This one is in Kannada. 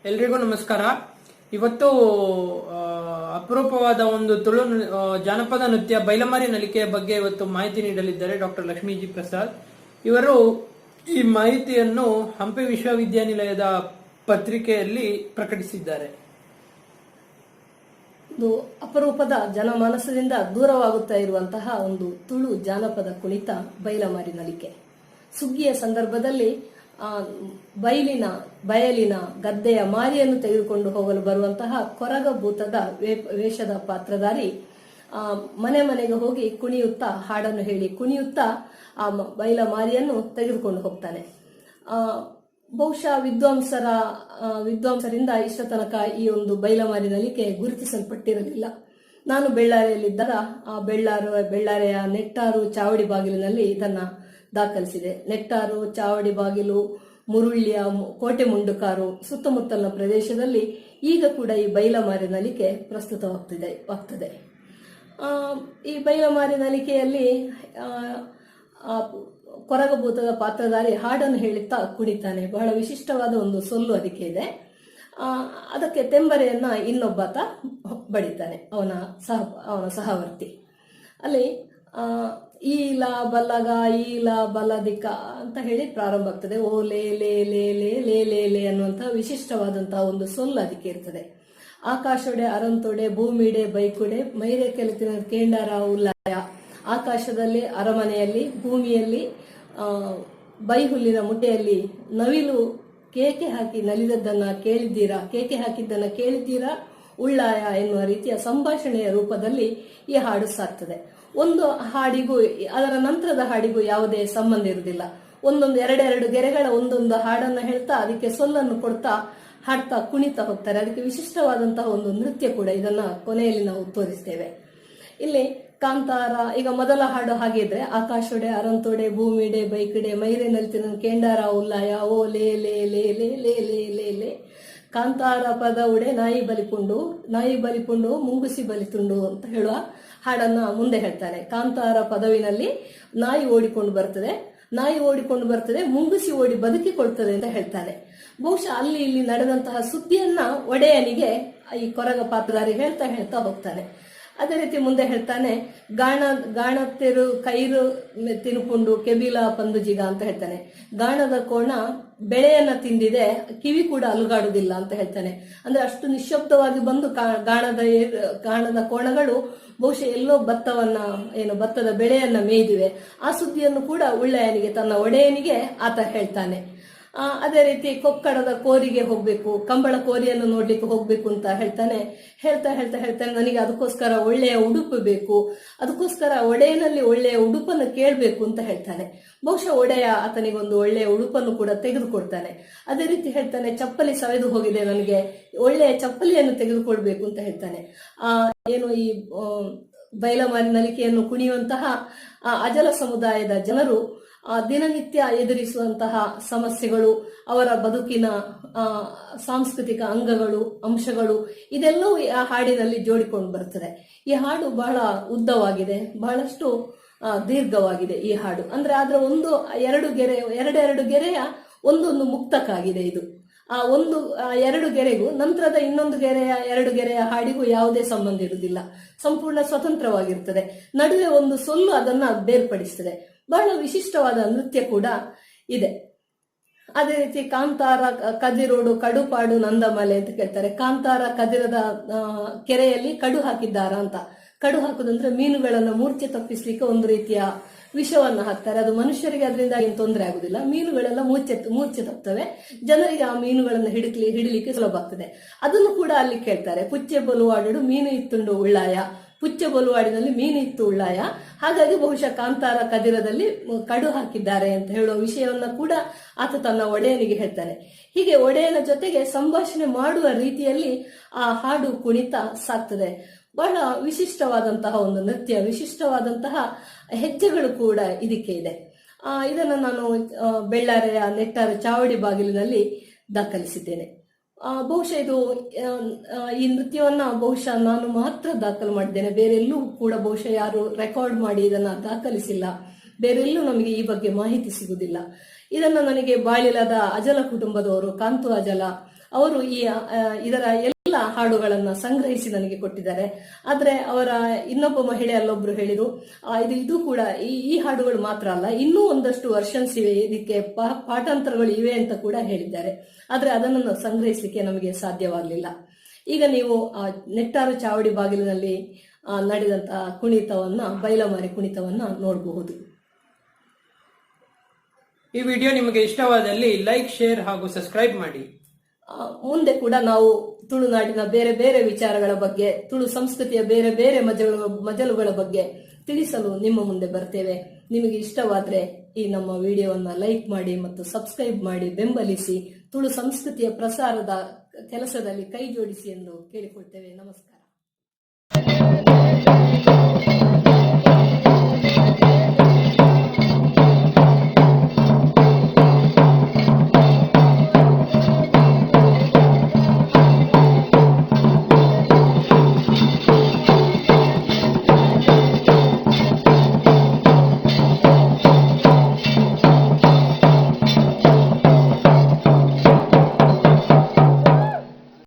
ಎಲ್ರಿಗೂ ನಮಸ್ಕಾರ. ಇವತ್ತು ಅಪರೂಪವಾದ ಒಂದು ತುಳು ಜಾನಪದ ನೃತ್ಯ ಬೈಲಮಾರಿ ನಲಿಕೆಯ ಬಗ್ಗೆ ಇವತ್ತು ಮಾಹಿತಿ ನೀಡಲಿದ್ದಾರೆ ಡಾಕ್ಟರ್ ಲಕ್ಷ್ಮೀಜಿ ಪ್ರಸಾದ್. ಇವರು ಈ ಮಾಹಿತಿಯನ್ನು ಹಂಪಿ ವಿಶ್ವವಿದ್ಯಾನಿಲಯದ ಪತ್ರಿಕೆಯಲ್ಲಿ ಪ್ರಕಟಿಸಿದ್ದಾರೆ. ಒಂದು ಅಪರೂಪದ ಜನಮಾನಸದಿಂದ ದೂರವಾಗುತ್ತಾ ಇರುವಂತಹ ಒಂದು ತುಳು ಜಾನಪದ ಕುಣಿತ ಬೈಲಮಾರಿ ನಲಿಕೆ. ಸುಗ್ಗಿಯ ಸಂದರ್ಭದಲ್ಲಿ ಬಯಲಿನ ಗದ್ದೆಯ ಮಾರಿಯನ್ನು ತೆಗೆದುಕೊಂಡು ಹೋಗಲು ಬರುವಂತಹ ಕೊರಗಭೂತದ ವೇಷದ ಪಾತ್ರಧಾರಿ ಮನೆ ಮನೆಗೆ ಹೋಗಿ ಕುಣಿಯುತ್ತಾ ಹಾಡನ್ನು ಹೇಳಿ ಕುಣಿಯುತ್ತಾ ಆ ಬೈಲ ಮಾರಿಯನ್ನು ತೆಗೆದುಕೊಂಡು ಹೋಗ್ತಾನೆ. ಬಹುಶಃ ವಿದ್ವಾಂಸರಿಂದ ಇಷ್ಟ ತನಕ ಈ ಒಂದು ಬೈಲಮಾರಿ ನಲಿಕೆ ಗುರುತಿಸಲ್ಪಟ್ಟಿರಲಿಲ್ಲ. ನಾನು ಬೆಳ್ಳಾರಿಯಲ್ಲಿದ್ದಾಗ ಆ ಬೆಳ್ಳಾರೆಯ ನೆಟ್ಟಾರು ಚಾವಡಿ ಬಾಗಿಲಿನಲ್ಲಿ ಇದನ್ನ ದಾಖಲಿಸಿದೆ. ನೆಟ್ಟಾರು, ಚಾವಡಿ ಬಾಗಿಲು, ಮುರುಳ್ಳಿಯ, ಕೋಟೆ ಮುಂಡುಕಾರು ಸುತ್ತಮುತ್ತಲಿನ ಪ್ರದೇಶದಲ್ಲಿ ಈಗ ಕೂಡ ಈ ಬೈಲಮಾರಿ ನಲಿಕೆ ಪ್ರಸ್ತುತವಾಗ್ತದೆ. ಈ ಬೈಲಮಾರಿ ನಲಿಕೆಯಲ್ಲಿ ಕೊರಗಭೂತದ ಪಾತ್ರಧಾರಿ ಹಾಡನ್ನು ಹೇಳುತ್ತಾ ಕುಣಿತಾನೆ. ಬಹಳ ವಿಶಿಷ್ಟವಾದ ಒಂದು ಸೊಲ್ಲು ಅದಕ್ಕೆ ಇದೆ. ಅದಕ್ಕೆ ತೆಂಬರೆಯನ್ನ ಇನ್ನೊಬ್ಬಾತ ಬಡಿತಾನೆ, ಅವನ ಸಹವರ್ತಿ. ಅಲ್ಲಿ ಈಲ ಬಲ್ಲಗ ಈಲ ಬಲ್ಲದಿಕ ಅಂತ ಹೇಳಿ ಪ್ರಾರಂಭ ಆಗ್ತದೆ. ಓ ಲೇ ಲೇ ಲೇ ಲೇ ಲೇ ಲೇ ಲೇ ಅನ್ನುವಂತಹ ವಿಶಿಷ್ಟವಾದಂತಹ ಒಂದು ಸೊಲ್ಲು ಅದಕ್ಕೆ ಇರ್ತದೆ. ಆಕಾಶೊಡೆ ಅರಂತೊಡೆ ಭೂಮಿಡೆ ಬೈಕುಡೆ ಮೈರೆ ಕೆಲತಿನ ಕೇಂಡಾರ ಉಲ್ಲಾಯ. ಆಕಾಶದಲ್ಲಿ, ಅರಮನೆಯಲ್ಲಿ, ಭೂಮಿಯಲ್ಲಿ, ಬೈಹುಲ್ಲಿನ ಮುಟ್ಟೆಯಲ್ಲಿ ನವಿಲು ಕೇಕೆ ಹಾಕಿ ನಲಿದದ್ದನ್ನ ಕೇಳಿದ್ದೀರಾ, ಕೇಕೆ ಹಾಕಿದ್ದನ್ನ ಕೇಳಿದ್ದೀರಾ, ಉಳ್ಳಾಯ ಎನ್ನುವ ರೀತಿಯ ಸಂಭಾಷಣೆಯ ರೂಪದಲ್ಲಿ ಈ ಹಾಡು ಸಾಕ್ತದೆ. ಒಂದು ಹಾಡಿಗೂ ಅದರ ನಂತರದ ಹಾಡಿಗೂ ಯಾವುದೇ ಸಂಬಂಧ ಇರುವುದಿಲ್ಲ. ಎರಡೆರಡು ಗೆರೆಗಳ ಒಂದೊಂದು ಹಾಡನ್ನು ಹೇಳ್ತಾ ಅದಕ್ಕೆ ಸೊಲ್ಲನ್ನು ಕೊಡ್ತಾ ಹಾಡ್ತಾ ಕುಣಿತಾ ಹೋಗ್ತಾರೆ. ಅದಕ್ಕೆ ವಿಶಿಷ್ಟವಾದಂತಹ ಒಂದು ನೃತ್ಯ ಕೂಡ. ಇದನ್ನ ಕೊನೆಯಲ್ಲಿ ನಾವು ತೋರಿಸ್ತೇವೆ. ಇಲ್ಲಿ ಕಾಂತಾರ, ಈಗ ಮೊದಲ ಹಾಡು ಹಾಗಿದ್ರೆ ಆಕಾಶೊಡೆ ಅರಂತೊಡೆ ಭೂಮಿಡೆ ಬೈಕಿಡೆ ಮೈರೆ ನಲ್ತಿನ ಕೇಂಡಾರ ಉಲ್ಲಾಯ ಓ ಲೇ ಲೇ ಲೇ ಲೇ ಲೇ ಲೇ ಲೇ ಲೇ. ಕಾಂತಾರ ಪದ ಉಡೆ ನಾಯಿ ಬಲಿಪುಂಡು ಮುಂಗುಸಿ ಬಲಿತುಂಡು ಅಂತ ಹೇಳುವ ಹಾಡನ್ನ ಮುಂದೆ ಹೇಳ್ತಾನೆ. ಕಾಂತಾರ ಪದವಿನಲ್ಲಿ ನಾಯಿ ಓಡಿಕೊಂಡು ಬರ್ತದೆ, ಮುಂಗುಸಿ ಓಡಿ ಬದುಕಿಕೊಳ್ತದೆ ಅಂತ ಹೇಳ್ತಾನೆ. ಬಹುಶಃ ಅಲ್ಲಿ ಇಲ್ಲಿ ನಡೆದಂತಹ ಸುದ್ದಿಯನ್ನ ಒಡೆಯನಿಗೆ ಈ ಕೊರಗ ಪಾತ್ರಧಾರಿ ಹೇಳ್ತಾ ಹೋಗ್ತಾನೆ. ಅದೇ ರೀತಿ ಮುಂದೆ ಹೇಳ್ತಾನೆ, ಗಾಣತ್ತೆರು ಕೈರು ತಿನ್ಕೊಂಡು ಕೆಬಿಲ ಪಂದುಜಿಗ ಅಂತ ಹೇಳ್ತಾನೆ. ಗಾಣದ ಕೋಣ ಬೆಳೆಯನ್ನ ತಿಂದಿದೆ, ಕಿವಿ ಕೂಡ ಅಲುಗಾಡುವುದಿಲ್ಲ ಅಂತ ಹೇಳ್ತಾನೆ. ಅಂದ್ರೆ ಅಷ್ಟು ನಿಶ್ಶಬ್ದವಾಗಿ ಬಂದು ಗಾಣದ ಕೋಣಗಳು ಬಹುಶಃ ಎಲ್ಲೋ ಭತ್ತದ ಬೆಳೆಯನ್ನ ಮೇಯ್ದಿವೆ. ಆ ಸುದ್ದಿಯನ್ನು ಕೂಡ ಉಳ್ಳಯನಿಗೆ, ತನ್ನ ಒಡೆಯನಿಗೆ ಆತ ಹೇಳ್ತಾನೆ. ಅದೇ ರೀತಿ ಕೊಕ್ಕಡದ ಕೋರಿಗೆ ಹೋಗ್ಬೇಕು, ಕಂಬಳ ಕೋರಿಯನ್ನು ನೋಡ್ಲಿಕ್ಕೆ ಹೋಗ್ಬೇಕು ಅಂತ ಹೇಳ್ತಾನೆ. ಹೇಳ್ತಾ ನನಗೆ ಅದಕ್ಕೋಸ್ಕರ ಒಳ್ಳೆಯ ಉಡುಪು ಬೇಕು, ಅದಕ್ಕೋಸ್ಕರ ಒಡೆಯನಲ್ಲಿ ಒಳ್ಳೆಯ ಉಡುಪನ್ನು ಕೇಳಬೇಕು ಅಂತ ಹೇಳ್ತಾನೆ. ಬಹುಶಃ ಒಡೆಯ ಆತನಿಗೊಂದು ಒಳ್ಳೆಯ ಉಡುಪನ್ನು ಕೂಡ ತೆಗೆದುಕೊಡ್ತಾನೆ. ಅದೇ ರೀತಿ ಹೇಳ್ತಾನೆ, ಚಪ್ಪಲಿ ಸವೆದು ಹೋಗಿದೆ, ನನಗೆ ಒಳ್ಳೆಯ ಚಪ್ಪಲಿಯನ್ನು ತೆಗೆದುಕೊಳ್ಬೇಕು ಅಂತ ಹೇಳ್ತಾನೆ. ಈ ಬೈಲಮಾರಿ ನಲಿಕೆಯನ್ನು ಕುಣಿಯುವಂತಹ ಅಜಲ ಸಮುದಾಯದ ಜನರು ದಿನನಿತ್ಯ ಎದುರಿಸುವಂತಹ ಸಮಸ್ಯೆಗಳು, ಅವರ ಬದುಕಿನ ಸಾಂಸ್ಕೃತಿಕ ಅಂಶಗಳು ಇದೆಲ್ಲವೂ ಆ ಹಾಡಿನಲ್ಲಿ ಜೋಡಿಕೊಂಡು ಬರುತ್ತದೆ. ಈ ಹಾಡು ಬಹಳ ಉದ್ದವಾಗಿದೆ, ಬಹಳಷ್ಟು ದೀರ್ಘವಾಗಿದೆ ಈ ಹಾಡು. ಅಂದ್ರೆ ಅದರ ಎರಡೆರಡು ಗೆರೆಯ ಒಂದೊಂದು ಮುಕ್ತಕ್ಕಾಗಿದೆ ಇದು. ಎರಡು ಗೆರೆಗೂ ನಂತರದ ಎರಡು ಗೆರೆಯ ಹಾಡಿಗೂ ಯಾವುದೇ ಸಂಬಂಧ ಇರುವುದಿಲ್ಲ, ಸಂಪೂರ್ಣ ಸ್ವತಂತ್ರವಾಗಿರ್ತದೆ. ನಡುವೆ ಒಂದು ಸೊಲ್ಲು ಅದನ್ನ ಬೇರ್ಪಡಿಸ್ತದೆ. ಬಹಳ ವಿಶಿಷ್ಟವಾದ ನೃತ್ಯ ಕೂಡ ಇದೆ. ಅದೇ ರೀತಿ ಕಾಂತಾರ ಕದಿರೋಡು ಕಡುಪಾಡು ನಂದಮಲೆ ಅಂತ ಕೇಳ್ತಾರೆ. ಕಾಂತಾರ ಕದಿರದ ಕೆರೆಯಲ್ಲಿ ಕಡು ಹಾಕಿದ್ದಾರ ಅಂತ. ಕಡು ಹಾಕುದಂದ್ರೆ ಮೀನುಗಳನ್ನು ಮೂರ್ಛೆ ತಪ್ಪಿಸ್ಲಿಕ್ಕೆ ಒಂದು ರೀತಿಯ ವಿಷವನ್ನ ಹಾಕ್ತಾರೆ. ಅದು ಮನುಷ್ಯರಿಗೆ ಅದರಿಂದ ಏನು ತೊಂದರೆ ಆಗುದಿಲ್ಲ. ಮೀನುಗಳೆಲ್ಲ ಮೂರ್ಛೆ ತಪ್ತವೆ. ಜನರಿಗೆ ಆ ಮೀನುಗಳನ್ನು ಹಿಡಿಲಿಕ್ಕೆ ಸುಲಭ ಆಗ್ತದೆ. ಅದನ್ನು ಕೂಡ ಅಲ್ಲಿ ಕೇಳ್ತಾರೆ. ಪುಚ್ಚೆ ಬಲುವಾಡು ಮೀನು ಇತ್ತುಂಡು ಉಳ್ಳಾಯ, ಪುಚ್ಚ ಬಲುವಾಡಿನಲ್ಲಿ ಮೀನು ಇತ್ತು ಉಳ್ಳಾಯ. ಹಾಗಾಗಿ ಬಹುಶಃ ಕಾಂತಾರ ಕದಿರದಲ್ಲಿ ಕಡು ಹಾಕಿದ್ದಾರೆ ಅಂತ ಹೇಳುವ ವಿಷಯವನ್ನ ಕೂಡ ಆತ ತನ್ನ ಒಡೆಯನಿಗೆ ಹೇಳ್ತಾನೆ. ಹೀಗೆ ಒಡೆಯನ ಜೊತೆಗೆ ಸಂಭಾಷಣೆ ಮಾಡುವ ರೀತಿಯಲ್ಲಿ ಆ ಹಾಡು ಕುಣಿತ ಸಾಕ್ತದೆ. ಬಹಳ ವಿಶಿಷ್ಟವಾದಂತಹ ಒಂದು ನೃತ್ಯ, ವಿಶಿಷ್ಟವಾದಂತಹ ಹೆಜ್ಜೆಗಳು ಕೂಡ ಇದಕ್ಕೆ ಇದೆ. ಇದನ್ನು ನಾನು ಬೆಳ್ಳಾರೆಯ ನೆಟ್ಟಾರ ಚಾವಡಿ ಬಾಗಿಲಿನಲ್ಲಿ ದಾಖಲಿಸಿದ್ದೇನೆ. ಬಹುಶಃ ಈ ನೃತ್ಯವನ್ನ ಬಹುಶಃ ನಾನು ಮಾತ್ರ ದಾಖಲು ಮಾಡಿದ್ದೇನೆ. ಬೇರೆಲ್ಲೂ ಕೂಡ ಬಹುಶಃ ಯಾರು ರೆಕಾರ್ಡ್ ಮಾಡಿ ಇದನ್ನ ದಾಖಲಿಸಿಲ್ಲ. ಬೇರೆಲ್ಲೂ ನಮಗೆ ಈ ಬಗ್ಗೆ ಮಾಹಿತಿ ಸಿಗುವುದಿಲ್ಲ. ಇದನ್ನ ನನಗೆ ಬಾಳಿಲದ ಅಜಲ ಕುಟುಂಬದವರು, ಕಾಂತು ಅಜಲ, ಅವರು ಇದರ ಎಲ್ಲ ಹಾಡುಗಳನ್ನ ಸಂಗ್ರಹಿಸಿ ನನಗೆ ಕೊಟ್ಟಿದ್ದಾರೆ. ಆದ್ರೆ ಅವರ ಇನ್ನೊಬ್ಬ ಮಹಿಳೆ ಅಲ್ಲೊಬ್ರು ಹೇಳಿದ್ರು, ಇದು ಕೂಡ ಈ ಹಾಡುಗಳು ಮಾತ್ರ ಅಲ್ಲ, ಇನ್ನೂ ಒಂದಷ್ಟು ವರ್ಷನ್ಸ್ ಇವೆ, ಇದಕ್ಕೆ ಪಾಠಾಂತರಗಳು ಇವೆ ಅಂತ ಕೂಡ ಹೇಳಿದ್ದಾರೆ. ಆದ್ರೆ ಅದನ್ನು ಸಂಗ್ರಹಿಸಲಿಕ್ಕೆ ನಮಗೆ ಸಾಧ್ಯವಾಗಲಿಲ್ಲ. ಈಗ ನೀವು ನೆಟ್ಟಾರು ಚಾವಡಿ ಬಾಗಿಲಿನಲ್ಲಿ ನಡೆದಂತಹ ಕುಣಿತವನ್ನ, ಬೈಲಮಾರಿ ಕುಣಿತವನ್ನ ನೋಡಬಹುದು. ಈ ವಿಡಿಯೋ ನಿಮಗೆ ಇಷ್ಟವಾದಲ್ಲಿ ಲೈಕ್, ಶೇರ್ ಹಾಗೂ ಸಬ್ಸ್ಕ್ರೈಬ್ ಮಾಡಿ. ಮುಂದೆ ಕೂಡ ನಾವು ತುಳುನಾಡಿನ ಬೇರೆ ಬೇರೆ ವಿಚಾರಗಳ ಬಗ್ಗೆ, ತುಳು ಸಂಸ್ಕೃತಿಯ ಬೇರೆ ಬೇರೆ ಮಜಲುಗಳ ಬಗ್ಗೆ ತಿಳಿಸಲು ನಿಮ್ಮ ಮುಂದೆ ಬರ್ತೇವೆ. ನಿಮಗೆ ಇಷ್ಟವಾದ್ರೆ ಈ ನಮ್ಮ ವಿಡಿಯೋವನ್ನ ಲೈಕ್ ಮಾಡಿ ಮತ್ತು ಸಬ್ಸ್ಕ್ರೈಬ್ ಮಾಡಿ ಬೆಂಬಲಿಸಿ ತುಳು ಸಂಸ್ಕೃತಿಯ ಪ್ರಸಾರದ ಕೆಲಸದಲ್ಲಿ ಕೈ ಜೋಡಿಸಿ ಎಂದು ಕೇಳಿಕೊಳ್ತೇವೆ. ನಮಸ್ಕಾರ.